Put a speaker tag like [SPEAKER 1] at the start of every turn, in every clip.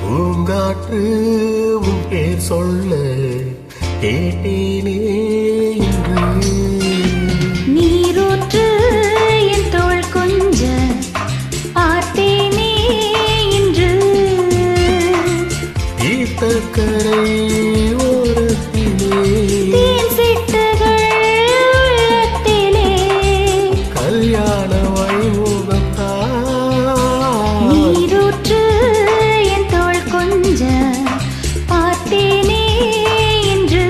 [SPEAKER 1] பூங்காற்று உன் பேர் சொல்ல கேட்டேனே இன்று.
[SPEAKER 2] நீரூற்று என் தோள் கொஞ்ச பார்த்தேனே இன்று.
[SPEAKER 1] தீர்த்தக்கரை ஓரத்திலே
[SPEAKER 2] தேன் சிட்டுகள் உள்ளத்திலே
[SPEAKER 1] கல்யாண வைமுகம்
[SPEAKER 2] நீரூற்று என் தோள் கொஞ்ச பார்த்தேனே இன்று.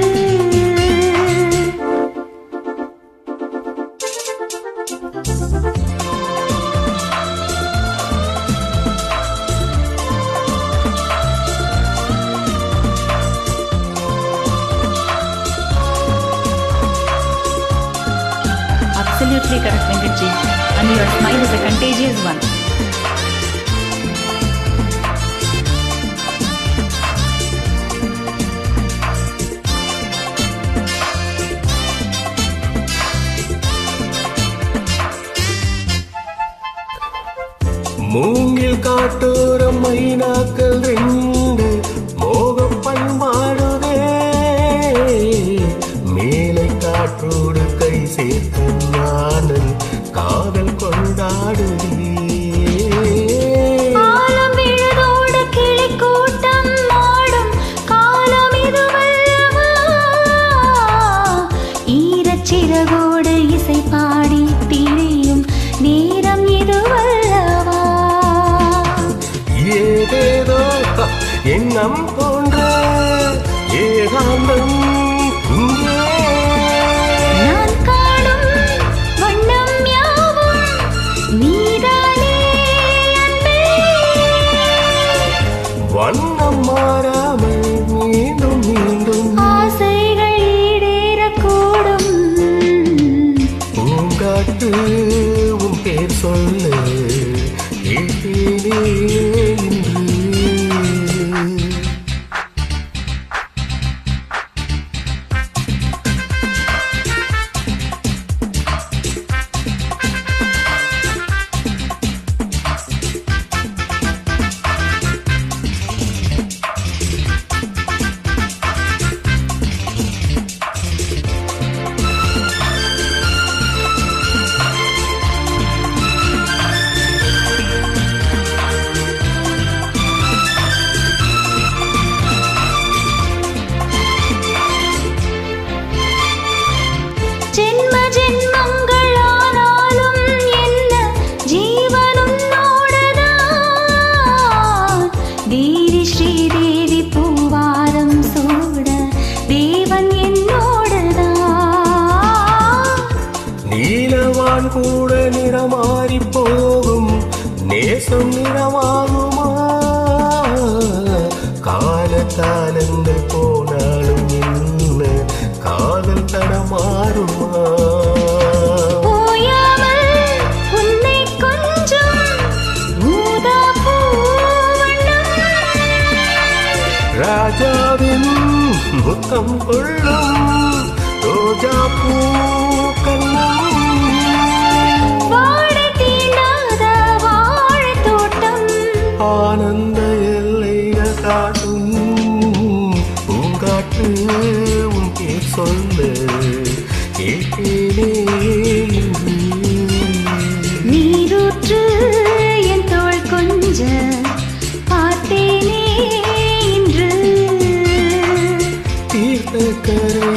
[SPEAKER 2] Absolutely correct, Venkatji. And your smile is a contagious one.
[SPEAKER 1] மூங்கில் காட்டோரம் மைனாக்கள் ரெண்டு மோகம் பண்பாடுதே. மேலை காற்றோடு கை சேர்த்து நானல் காதல் கொண்டாடுதே.
[SPEAKER 2] காலம் விழுதோடு கிளி கூட்டம் ஆடும் காலம் இதுவல்லவா. ஈரச்சிறகோடு இசை பாடி திரியும் நேரம் இதுவல்லவா.
[SPEAKER 1] ஏதேதோ எண்ணம் போன்ற ஏகாந்தம் இங்கே.
[SPEAKER 2] நான் காணும் வண்ணம் யாவும் நீதானே அன்பே.
[SPEAKER 1] வண்ணம் மாறாமல் மீண்டும் மீண்டும்
[SPEAKER 2] ஆசைகள் ஈடேறக்கூடும்.
[SPEAKER 1] பூங்காற்று உன் பேர் சொல்ல கேட்டேனே இன்று.
[SPEAKER 2] ஜென்ம ஜென்மங்களானாலும் என்ன ஜீவனும் நோடுதான். தேவி ஸ்ரீதேவி பூவாரம் சூட தேவன் என்னோடுதான்.
[SPEAKER 1] நீலவான் கூட நிறமாறி போகும் நேசம் நிறமாகுமா. காலகாலங்கள் போனாலும் என்ன காதல் தடமாறுமா.
[SPEAKER 2] ஓயாமல் உன்னை கொஞ்சம் ஊதா பூவண்ணம்.
[SPEAKER 1] ராஜாவின் முத்தம் கொள்ளும் ரோஜா பூ கண்ணம்.
[SPEAKER 2] வாடை தீண்டாத வாழைத் தோட்டம்
[SPEAKER 1] ஆனந்த எல்லைகள் காட்டும். பூங்காற்று உன் பேர் சொல்ல கேட்டேனே இன்று.
[SPEAKER 2] நீரூற்று என் தோள் கொஞ்ச பார்த்தேனே இன்று.
[SPEAKER 1] தீர்த்தக்கரை